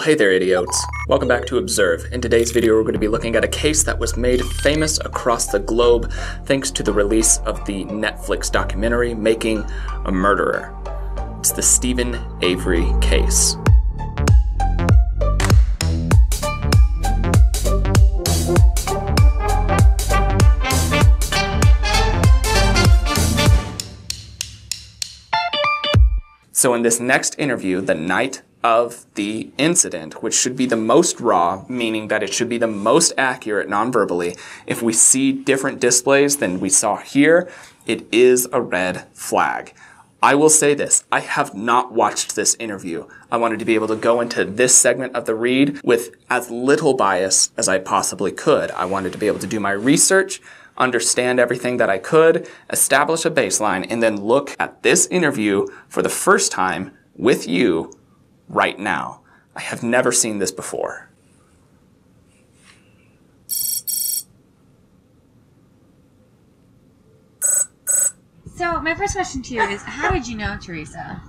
hey there idiots. Welcome back to Observe. In today's video we're going to be looking at a case that was made famous across the globe thanks to the release of the Netflix documentary Making a Murderer. It's the Steven Avery case. So in this next interview, the night of the incident, which should be the most raw, meaning that it should be the most accurate non-verbally, if we see different displays than we saw here, it is a red flag. I will say this, I have not watched this interview. I wanted to be able to go into this segment of the read with as little bias as I possibly could. I wanted to be able to do my research, understand everything that I could, establish a baseline, and then look at this interview for the first time with you right now. I have never seen this before. So my first question to you is, how did you know Teresa?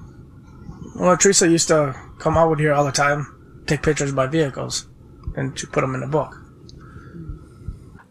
Well, Teresa used to come out here all the time, take pictures of my vehicles, and she put them in the book.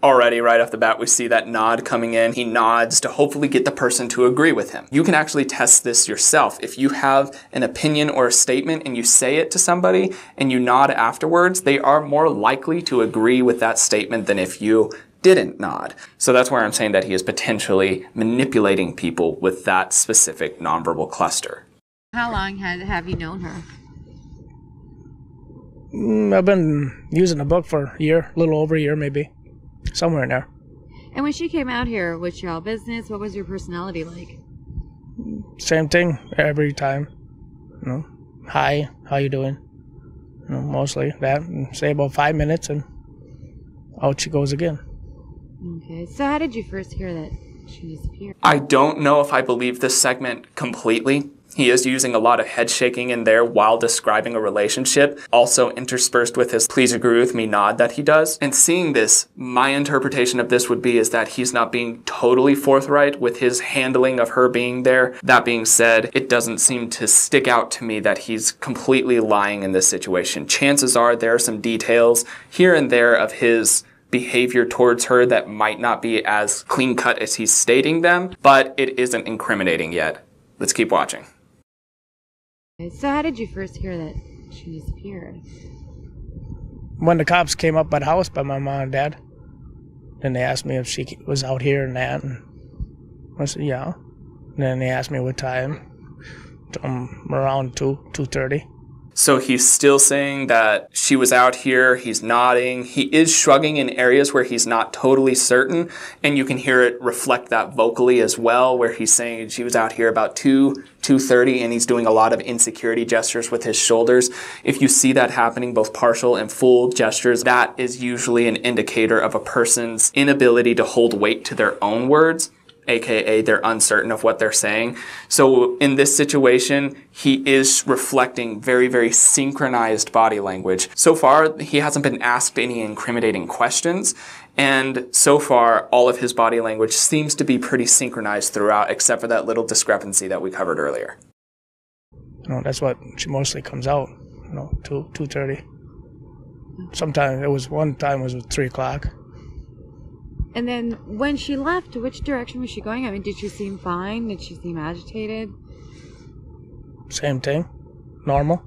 Already, right off the bat, we see that nod coming in. He nods to hopefully get the person to agree with him. You can actually test this yourself. If you have an opinion or a statement and you say it to somebody and you nod afterwards, they are more likely to agree with that statement than if you didn't nod. So that's where I'm saying that he is potentially manipulating people with that specific nonverbal cluster. How long have you known her? I've been using the book for a year, a little over a year maybe. Somewhere in there. And when she came out here, was she all business? What was your personality like? Same thing every time. You know, hi, how you doing? You know, mostly that. And say about 5 minutes and out she goes again. Okay, so how did you first hear that she disappeared? I don't know if I believe this segment completely. He is using a lot of head shaking in there while describing a relationship, also interspersed with his please agree with me nod that he does. And seeing this, my interpretation of this would be is that he's not being totally forthright with his handling of her being there. That being said, it doesn't seem to stick out to me that he's completely lying in this situation. Chances are there are some details here and there of his behavior towards her that might not be as clean cut as he's stating them, but it isn't incriminating yet. Let's keep watching. So how did you first hear that she disappeared? When the cops came up by the house by my mom and dad, then they asked me if she was out here and that, and I said yeah. And then they asked me what time. Around 2:30. So he's still saying that she was out here, he's nodding, he is shrugging in areas where he's not totally certain, and you can hear it reflect that vocally as well, where he's saying she was out here about 2:30, and he's doing a lot of insecurity gestures with his shoulders. If you see that happening, both partial and full gestures, that is usually an indicator of a person's inability to hold weight to their own words, aka they're uncertain of what they're saying. So in this situation, he is reflecting very, very synchronized body language. So far, he hasn't been asked any incriminating questions, and so far, all of his body language seems to be pretty synchronized throughout, except for that little discrepancy that we covered earlier. You know, that's what she mostly comes out, 2:30. Sometimes one time it was 3 o'clock. And then when she left, which direction was she going? I mean, did she seem fine? Did she seem agitated? Same thing. Normal.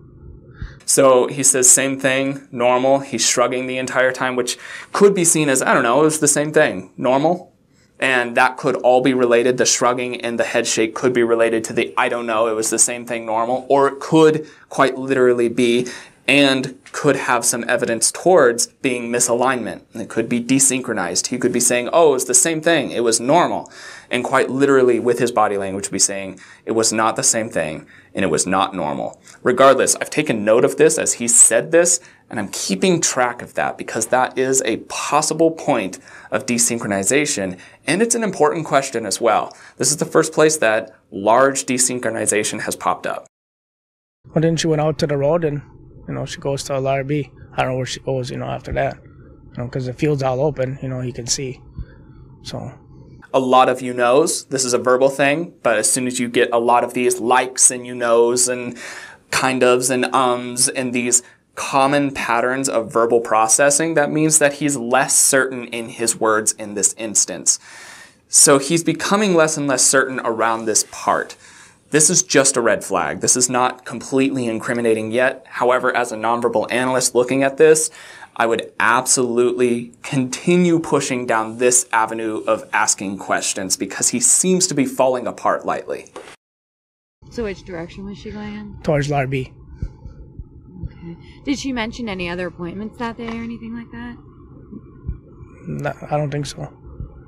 So he says same thing, normal. He's shrugging the entire time, which could be seen as, I don't know, it was the same thing, normal. And that could all be related. The shrugging and the head shake could be related to the, I don't know, it was the same thing, normal. Or it could quite literally be, and could have some evidence towards being misalignment. It could be desynchronized. He could be saying, oh, it's the same thing. It was normal. And quite literally with his body language be saying, it was not the same thing and it was not normal. Regardless, I've taken note of this as he said this, and I'm keeping track of that because that is a possible point of desynchronization, and it's an important question as well. This is the first place that large desynchronization has popped up. Well, then she went out to the road and she goes to LRB. I don't know where she goes, after that. Because the field's all open, you can see. So. A lot of you knows. This is a verbal thing, but as soon as you get a lot of these likes and you knows and kind ofs and and these common patterns of verbal processing, that means that he's less certain in his words in this instance. So he's becoming less and less certain around this part. This is just a red flag. This is not completely incriminating yet. However, as a nonverbal analyst looking at this, I would absolutely continue pushing down this avenue of asking questions because he seems to be falling apart lightly. So which direction was she going in? Towards Larby. Okay. Did she mention any other appointments that day or anything like that? No, I don't think so.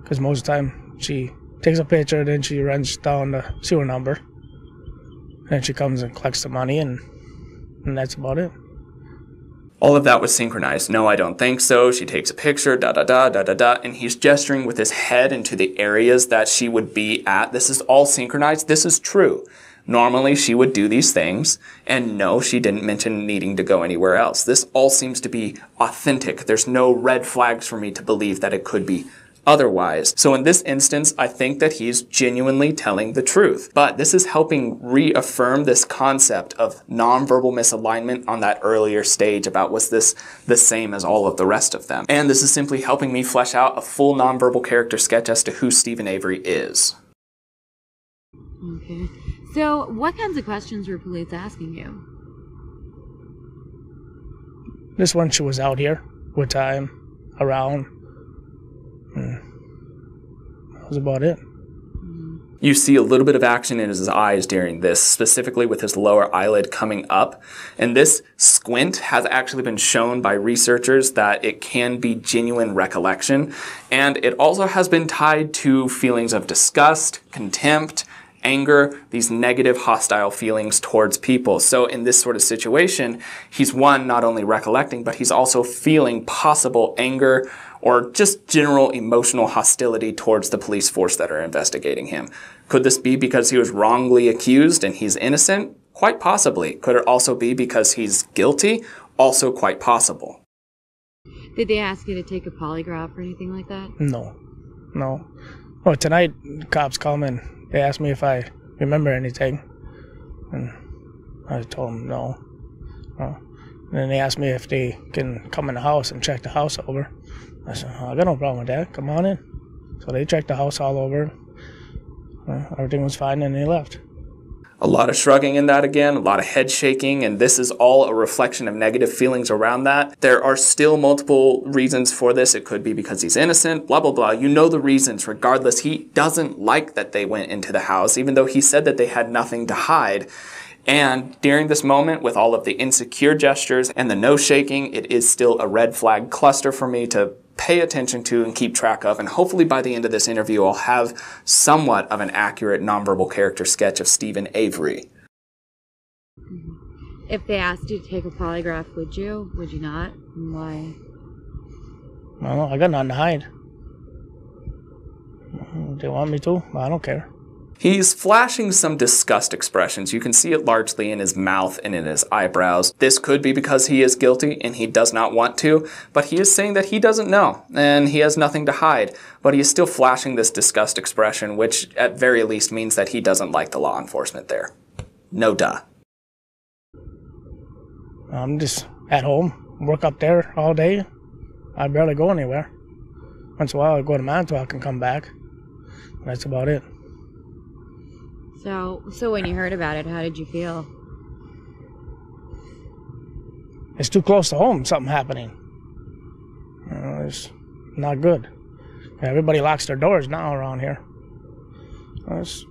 Because most of the time she takes a picture, then she runs down the sewer number. And she comes and collects the money, and that's about it. All of that was synchronized. No, I don't think so. She takes a picture, da-da-da, and he's gesturing with his head into the areas that she would be at. This is all synchronized. This is true. Normally, she would do these things, and no, she didn't mention needing to go anywhere else. This all seems to be authentic. There's no red flags for me to believe that it could be otherwise. So in this instance, I think that he's genuinely telling the truth. But this is helping reaffirm this concept of nonverbal misalignment on that earlier stage about was this the same as all of the rest of them. And this is simply helping me flesh out a full nonverbal character sketch as to who Steven Avery is. Okay. So what kinds of questions were police asking you? This one, she was out here with time, around. That was about it. You see a little bit of action in his eyes during this, specifically with his lower eyelid coming up. And this squint has actually been shown by researchers that it can be genuine recollection. And it also has been tied to feelings of disgust, contempt, anger, these negative, hostile feelings towards people. So in this sort of situation, he's one, not only recollecting, but he's also feeling possible anger or just general emotional hostility towards the police force that are investigating him. Could this be because he was wrongly accused and he's innocent? Quite possibly. Could it also be because he's guilty? Also quite possible. Did they ask you to take a polygraph or anything like that? No. Well, tonight, cops come and they asked me if I remember anything. And I told them no. And then they asked me if they can come in the house and check the house over. I said, I got no problem with that. Come on in. So they checked the house all over. Everything was fine, and they left. A lot of shrugging in that again, a lot of head shaking, and this is all a reflection of negative feelings around that. There are still multiple reasons for this. It could be because he's innocent, blah, blah, blah. You know the reasons. Regardless, he doesn't like that they went into the house, even though he said that they had nothing to hide. And during this moment, with all of the insecure gestures and the nose shaking, it is still a red flag cluster for me to pay attention to and keep track of. And hopefully by the end of this interview, I'll have somewhat of an accurate nonverbal character sketch of Steven Avery. If they asked you to take a polygraph, would you? Would you not? And why? Well, I got nothing to hide. They want me to? I don't care. He's flashing some disgust expressions. You can see it largely in his mouth and in his eyebrows. This could be because he is guilty and he does not want to, but he is saying that he doesn't know and he has nothing to hide. But he is still flashing this disgust expression, which at very least means that he doesn't like the law enforcement there. No duh. I'm just at home, work up there all day. I barely go anywhere. Once in a while I go to Manitowoc and come back. That's about it. So when you heard about it, how did you feel? It's too close to home, something happening. It's not good. Everybody locks their doors now around here. It's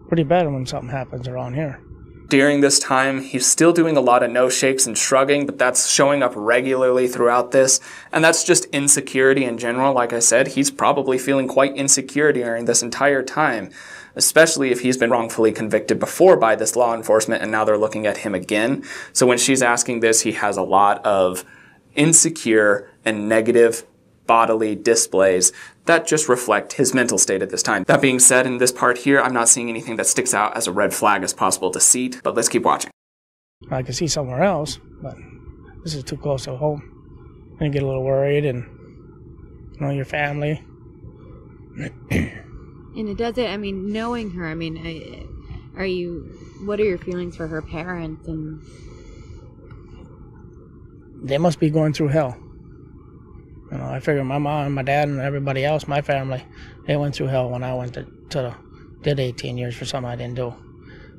pretty bad when something happens around here. During this time, he's still doing a lot of nose shakes and shrugging, but that's showing up regularly throughout this. And that's just insecurity in general. Like I said, he's probably feeling quite insecure during this entire time, especially if he's been wrongfully convicted before by this law enforcement and now they're looking at him again. So when she's asking this, he has a lot of insecure and negative bodily displays that just reflect his mental state at this time. That being said, in this part here, I'm not seeing anything that sticks out as a red flag as possible deceit, but let's keep watching. I could see somewhere else, but this is too close to home. And you get a little worried and, your family. And it does it, I mean, knowing her, I mean, what are your feelings for her parents? And they must be going through hell. You know, I figure my mom and my dad and everybody else, my family, they went through hell when I went did 18 years for something I didn't do.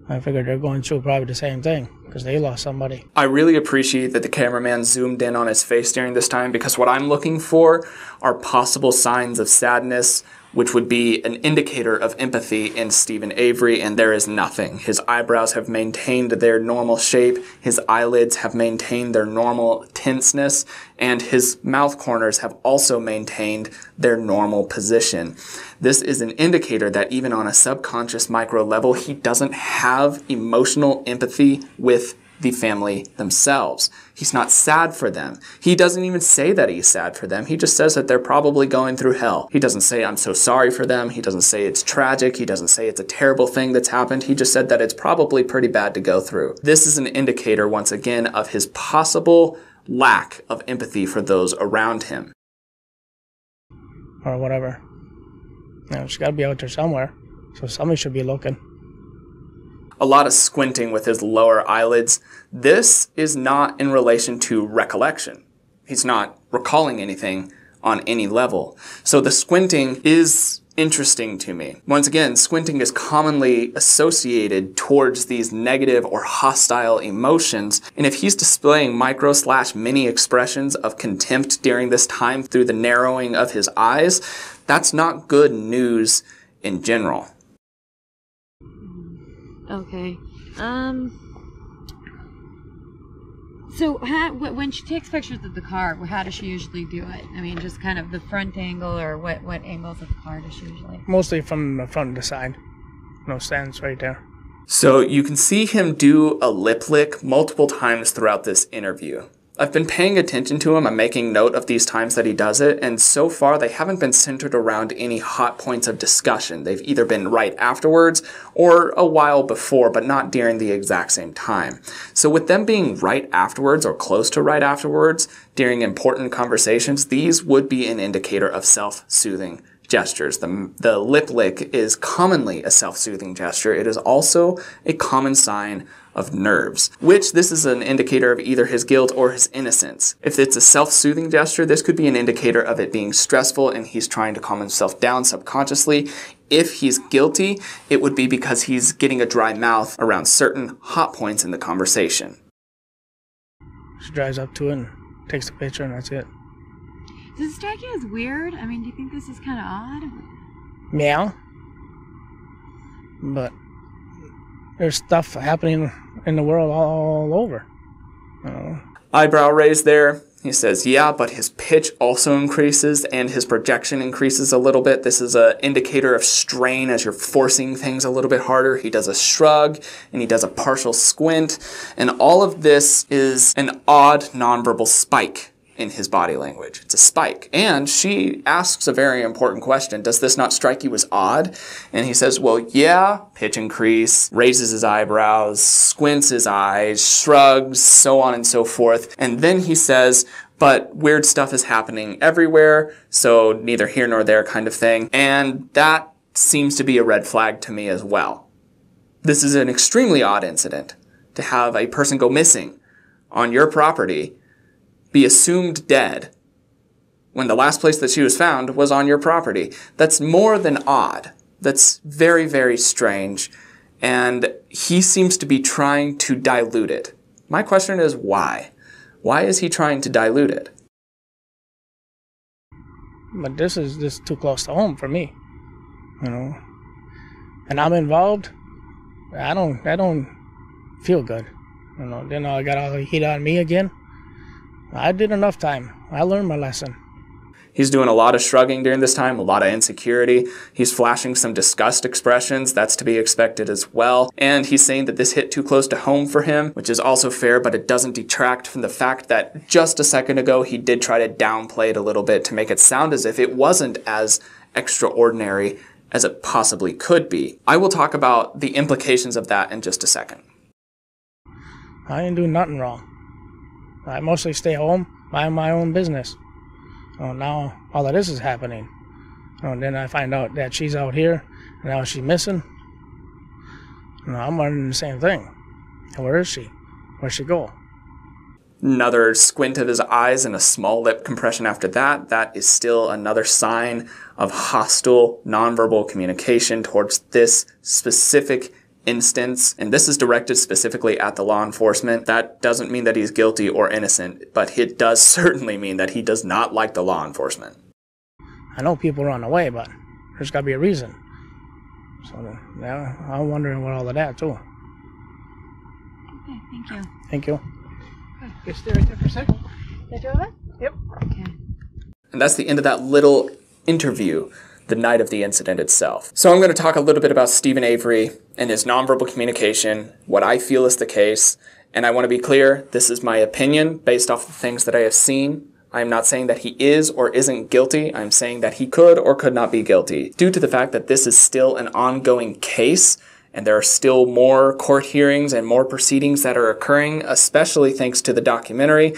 I figured they're going through probably the same thing because they lost somebody. I really appreciate that the cameraman zoomed in on his face during this time, because what I'm looking for are possible signs of sadness, which would be an indicator of empathy in Steven Avery, and there is nothing. His eyebrows have maintained their normal shape, his eyelids have maintained their normal tenseness, and his mouth corners have also maintained their normal position. This is an indicator that even on a subconscious micro level, he doesn't have emotional empathy with the family themselves. He's not sad for them. He doesn't even say that he's sad for them. He just says that they're probably going through hell. He doesn't say, I'm so sorry for them. He doesn't say it's tragic. He doesn't say it's a terrible thing that's happened. He just said that it's probably pretty bad to go through. This is an indicator, once again, of his possible lack of empathy for those around him. Or whatever. You know, she's got to be out there somewhere, so somebody should be looking. A lot of squinting with his lower eyelids. This is not in relation to recollection. He's not recalling anything on any level. So the squinting is interesting to me. Once again, squinting is commonly associated towards these negative or hostile emotions. And if he's displaying micro/mini expressions of contempt during this time through the narrowing of his eyes, that's not good news in general. Okay. So when she takes pictures of the car, how does she usually do it? I mean, just kind of the front angle, or what angles of the car does she usually? Mostly from the front to the side. No stands right there. So you can see him do a lip lick multiple times throughout this interview. I've been paying attention to him. I'm making note of these times that he does it, and so far they haven't been centered around any hot points of discussion. They've either been right afterwards or a while before, but not during the exact same time. So with them being right afterwards or close to right afterwards during important conversations, these would be an indicator of self-soothing gestures. The lip lick is commonly a self-soothing gesture. It is also a common sign of nerves, which this is an indicator of either his guilt or his innocence. If it's a self-soothing gesture, this could be an indicator of it being stressful and he's trying to calm himself down subconsciously. If he's guilty, it would be because he's getting a dry mouth around certain hot points in the conversation. She drives up to it and takes the picture, and that's it. Does it strike you as weird? I mean, do you think this is kind of odd? Meow. But there's stuff happening in the world all over. Eyebrow raised there. He says, yeah, but his pitch also increases and his projection increases a little bit. This is an indicator of strain as you're forcing things a little bit harder. He does a shrug and he does a partial squint. And all of this is an odd nonverbal spike in his body language. It's a spike. And she asks a very important question. Does this not strike you as odd? And he says, well, yeah, pitch increase, raises his eyebrows, squints his eyes, shrugs, so on and so forth. And then he says, but weird stuff is happening everywhere, so neither here nor there kind of thing. And that seems to be a red flag to me as well. This is an extremely odd incident to have a person go missing on your property, be assumed dead, when the last place that she was found was on your property. That's more than odd. That's very, very strange. And he seems to be trying to dilute it. My question is why? Why is he trying to dilute it? But this is just too close to home for me, And I'm involved. I don't feel good, Then I got all the heat on me again. I did enough time. I learned my lesson. He's doing a lot of shrugging during this time, a lot of insecurity. He's flashing some disgust expressions. That's to be expected as well. And he's saying that this hit too close to home for him, which is also fair, but it doesn't detract from the fact that just a second ago, he did try to downplay it a little bit to make it sound as if it wasn't as extraordinary as it possibly could be. I will talk about the implications of that in just a second. I ain't doing nothing wrong. I mostly stay home, mind my own business. Now all of this is happening. Then I find out that she's out here, and now she's missing. I'm wondering the same thing. Where is she? Where'd she go? another squint of his eyes and a small lip compression after that, that is still another sign of hostile nonverbal communication towards this specific instance. And this is directed specifically at the law enforcement. That doesn't mean that he's guilty or innocent, but it does certainly mean that he does not like the law enforcement. I know people run away, but there's got to be a reason. So, yeah, I'm wondering about all of that, too. Okay, thank you. Thank you. Okay, stay right there for a second. Did you have it? Yep. Okay. And that's the end of that little interview the night of the incident itself. So I'm going to talk a little bit about Steven Avery and his nonverbal communication, what I feel is the case. And I want to be clear, this is my opinion based off the things that I have seen. I'm not saying that he is or isn't guilty. I'm saying that he could or could not be guilty due to the fact that this is still an ongoing case and there are still more court hearings and more proceedings that are occurring, especially thanks to the documentary.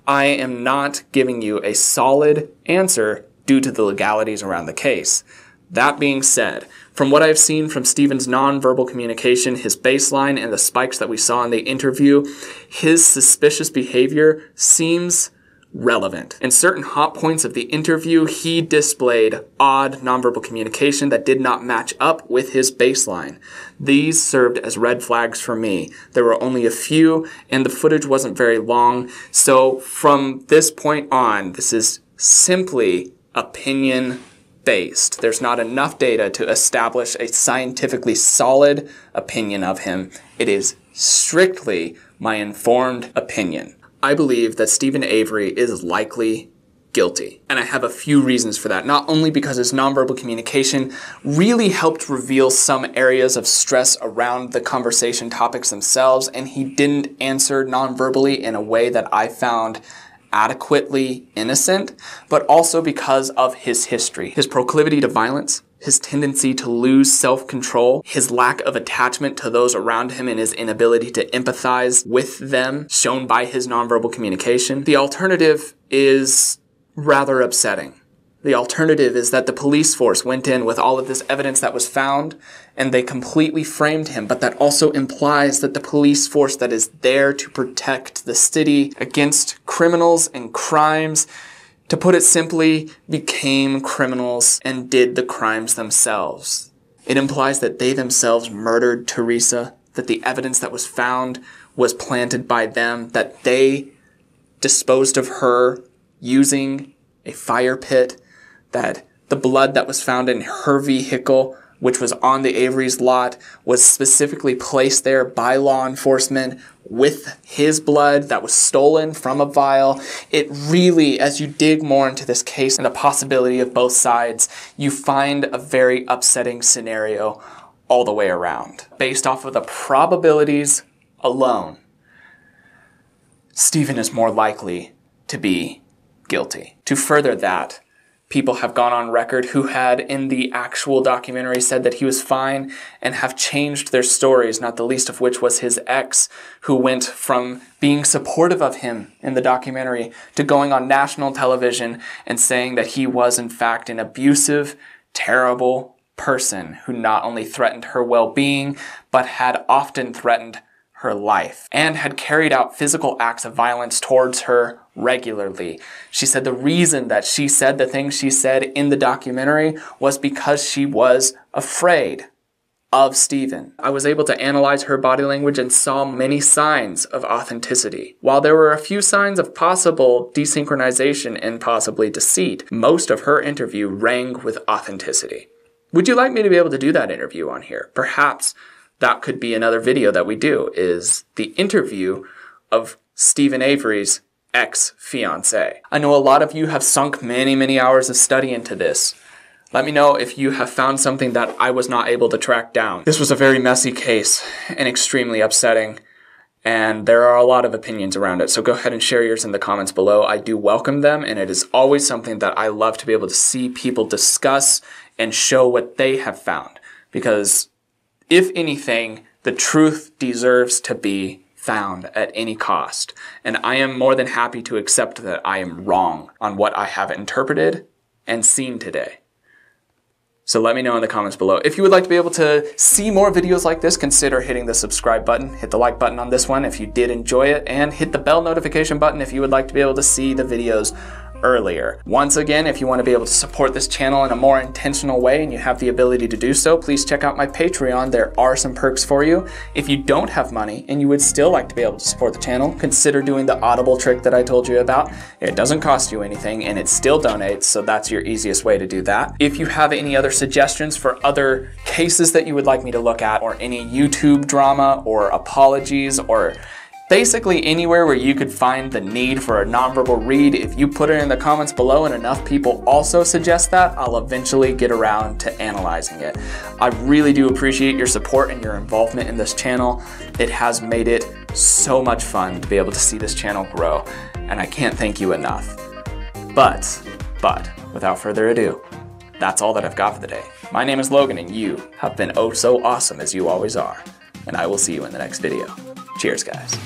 I am not giving you a solid answer due to the legalities around the case. That being said, from what I've seen from Steven's nonverbal communication, his baseline, and the spikes that we saw in the interview, his suspicious behavior seems relevant. In certain hot points of the interview, he displayed odd nonverbal communication that did not match up with his baseline. These served as red flags for me. There were only a few, and the footage wasn't very long. So from this point on, this is simply opinion-based. There's not enough data to establish a scientifically solid opinion of him. It is strictly my informed opinion. I believe that Steven Avery is likely guilty. And I have a few reasons for that. Not only because his nonverbal communication really helped reveal some areas of stress around the conversation topics themselves, and he didn't answer nonverbally in a way that I found adequately innocent, but also because of his history, his proclivity to violence, his tendency to lose self-control, his lack of attachment to those around him, and his inability to empathize with them, shown by his nonverbal communication. The alternative is rather upsetting. The alternative is that the police force went in with all of this evidence that was found, and they completely framed him, but that also implies that the police force that is there to protect the city against criminals and crimes, to put it simply, became criminals and did the crimes themselves. It implies that they themselves murdered Teresa, that the evidence that was found was planted by them, that they disposed of her using a fire pit, that the blood that was found in her vehicle, which was on the Avery's lot, was specifically placed there by law enforcement with his blood that was stolen from a vial. It really, as you dig more into this case and the possibility of both sides, you find a very upsetting scenario all the way around. Based off of the probabilities alone, Steven is more likely to be guilty. To further that, people have gone on record who had in the actual documentary said that he was fine and have changed their stories, not the least of which was his ex, who went from being supportive of him in the documentary to going on national television and saying that he was in fact an abusive, terrible person who not only threatened her well-being, but had often threatened her life and had carried out physical acts of violence towards her regularly. She said the reason that she said the things she said in the documentary was because she was afraid of Steven. I was able to analyze her body language and saw many signs of authenticity. While there were a few signs of possible desynchronization and possibly deceit, most of her interview rang with authenticity. Would you like me to be able to do that interview on here? Perhaps that could be another video that we do, is the interview of Steven Avery's ex-fiancée. I know a lot of you have sunk many, many hours of study into this. Let me know if you have found something that I was not able to track down. This was a very messy case and extremely upsetting, and there are a lot of opinions around it, so go ahead and share yours in the comments below. I do welcome them, and it is always something that I love to be able to see people discuss and show what they have found, because if anything, the truth deserves to be found at any cost. And I am more than happy to accept that I am wrong on what I have interpreted and seen today. So let me know in the comments below. If you would like to be able to see more videos like this, consider hitting the subscribe button. Hit the like button on this one if you did enjoy it, and hit the bell notification button if you would like to be able to see the videos earlier. Once again, if you want to be able to support this channel in a more intentional way and you have the ability to do so, please check out my Patreon. There are some perks for you. If you don't have money and you would still like to be able to support the channel, consider doing the Audible trick that I told you about. It doesn't cost you anything and it still donates, so that's your easiest way to do that. If you have any other suggestions for other cases that you would like me to look at, or any YouTube drama or apologies, or basically anywhere where you could find the need for a nonverbal read, if you put it in the comments below and enough people also suggest that, I'll eventually get around to analyzing it. I really do appreciate your support and your involvement in this channel. It has made it so much fun to be able to see this channel grow, and I can't thank you enough. But, without further ado, that's all that I've got for the day. My name is Logan, and you have been oh so awesome as you always are, and I will see you in the next video. Cheers, guys.